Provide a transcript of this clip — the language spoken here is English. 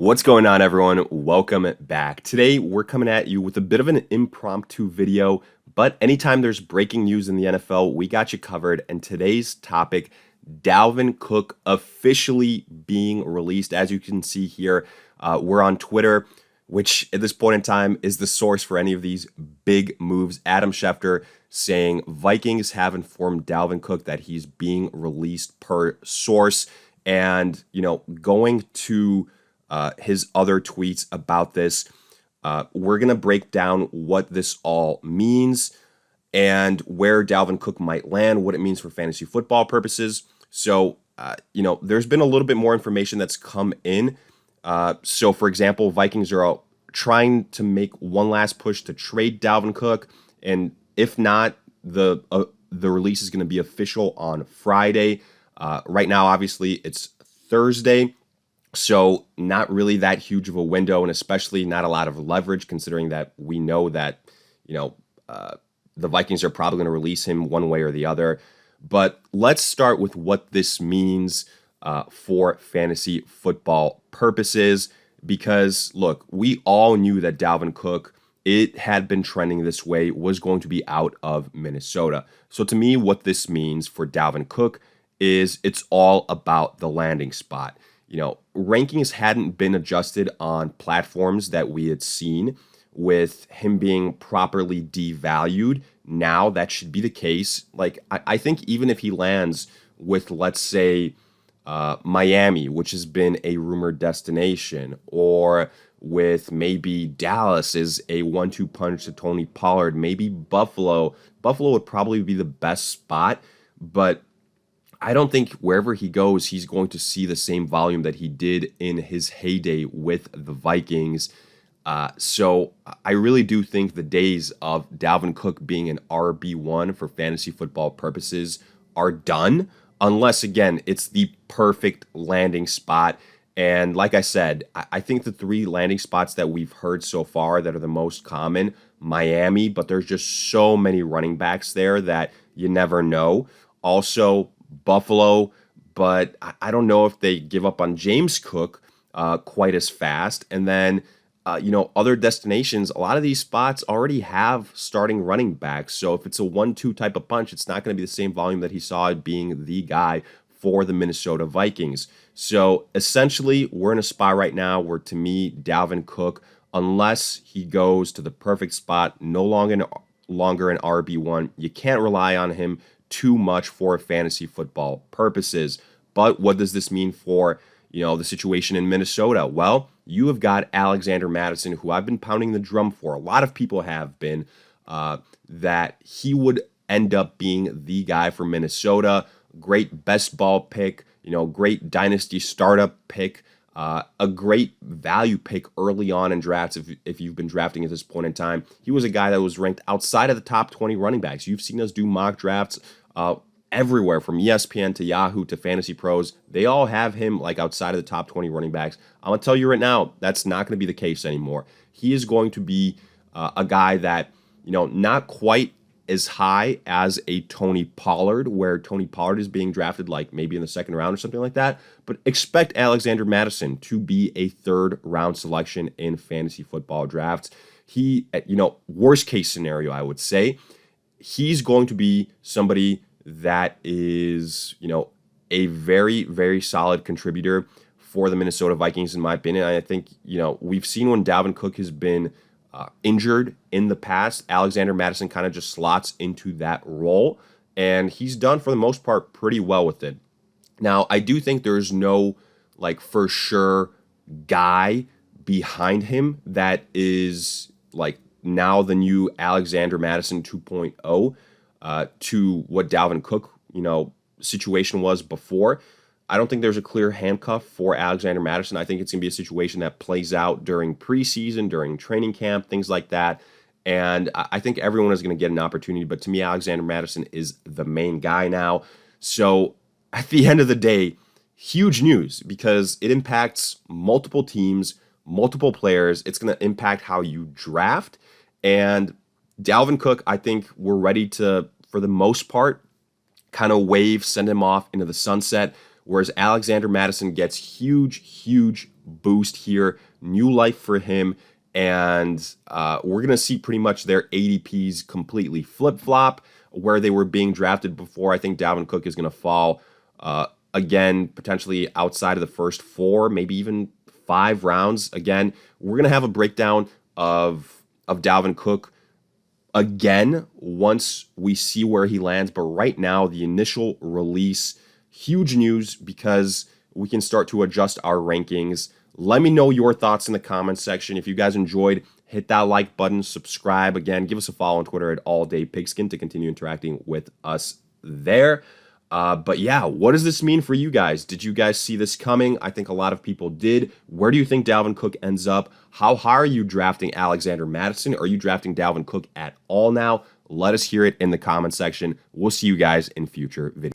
What's going on, everyone? Welcome back. Today, we're coming at you with a bit of an impromptu video, but anytime there's breaking news in the NFL, we got you covered. And today's topic, Dalvin Cook officially being released. As you can see here, we're on Twitter, which at this point in time is the source for any of these big moves. Adam Schefter saying Vikings have informed Dalvin Cook that he's being released per source. And, going to his other tweets about this. We're going to break down what this all means and where Dalvin Cook might land, what it means for fantasy football purposes. So, there's been a little bit more information that's come in. So, for example, Vikings are trying to make one last push to trade Dalvin Cook. And if not, the release is going to be official on Friday. Right now, obviously, it's Thursday. So not really that huge of a window, and especially not a lot of leverage, considering that we know that, the Vikings are probably going to release him one way or the other. But let's start with what this means for fantasy football purposes, because, look, we all knew that Dalvin Cook, it had been trending this way, was going to be out of Minnesota. So to me, what this means for Dalvin Cook is it's all about the landing spot. Rankings hadn't been adjusted on platforms that we had seen with him being properly devalued. Now that should be the case. I think even if he lands with, let's say, Miami, which has been a rumored destination, or with maybe Dallas is a 1-2 punch to Tony Pollard, maybe Buffalo. Buffalo would probably be the best spot, but I don't think wherever he goes, he's going to see the same volume that he did in his heyday with the Vikings. So I really do think the days of Dalvin Cook being an RB1 for fantasy football purposes are done, unless, again, it's the perfect landing spot. And like I said, I think the three landing spots that we've heard so far that are the most common, Miami, but there's just so many running backs there that you never know. Also, Buffalo, but I don't know if they give up on James Cook quite as fast. And then, other destinations, a lot of these spots already have starting running backs. So if it's a 1-2 type of punch, it's not going to be the same volume that he saw being the guy for the Minnesota Vikings. So essentially, we're in a spot right now where, to me, Dalvin Cook, unless he goes to the perfect spot, no longer an RB1, you can't rely on him too much for fantasy football purposes. But what does this mean for, the situation in Minnesota? Well, you have got Alexander Mattison, who I've been pounding the drum for. A lot of people have been, that he would end up being the guy for Minnesota. Great best ball pick, great dynasty startup pick, a great value pick early on in drafts. If you've been drafting at this point in time, he was a guy that was ranked outside of the top 20 running backs. You've seen us do mock drafts everywhere, from ESPN to Yahoo to Fantasy Pros. They all have him outside of the top 20 running backs. I'm going to tell you right now, that's not going to be the case anymore. He is going to be a guy that, not quite as high as a Tony Pollard, where Tony Pollard is being drafted maybe in the second round or something like that. But expect Alexander Mattison to be a third round selection in fantasy football drafts. He, worst case scenario, I would say, he's going to be somebody that is, a very, very solid contributor for the Minnesota Vikings, in my opinion. I think, we've seen when Dalvin Cook has been injured in the past, Alexander Mattison kind of just slots into that role, and he's done, for the most part, pretty well with it. Now, I do think there's no, for sure guy behind him that is, now the new Alexander Mattison 2.0 to what Dalvin Cook, situation was before. I don't think there's a clear handcuff for Alexander Mattison. I think it's going to be a situation that plays out during preseason, during training camp, things like that. And I think everyone is going to get an opportunity. But to me, Alexander Mattison is the main guy now. So at the end of the day, huge news, because it impacts multiple teams, multiple players. It's going to impact how you draft. And Dalvin Cook, I think we're ready to, for the most part, kind of send him off into the sunset. Whereas Alexander Mattison gets huge, huge boost here, new life for him. And we're going to see pretty much their ADPs completely flip-flop where they were being drafted before. I think Dalvin Cook is going to fall again, potentially outside of the first 4, maybe even 5 rounds. Again, we're going to have a breakdown of Dalvin Cook again once we see where he lands. But right now, the initial release, huge news because we can start to adjust our rankings. Let me know your thoughts in the comments section. If you guys enjoyed, hit that like button, subscribe. Again, give us a follow on Twitter at alldaypigskin to continue interacting with us there. But yeah, what does this mean for you guys? Did you guys see this coming? I think a lot of people did. Where do you think Dalvin Cook ends up? How high are you drafting Alexander Mattison? Are you drafting Dalvin Cook at all now? Let us hear it in the comment section. We'll see you guys in future videos.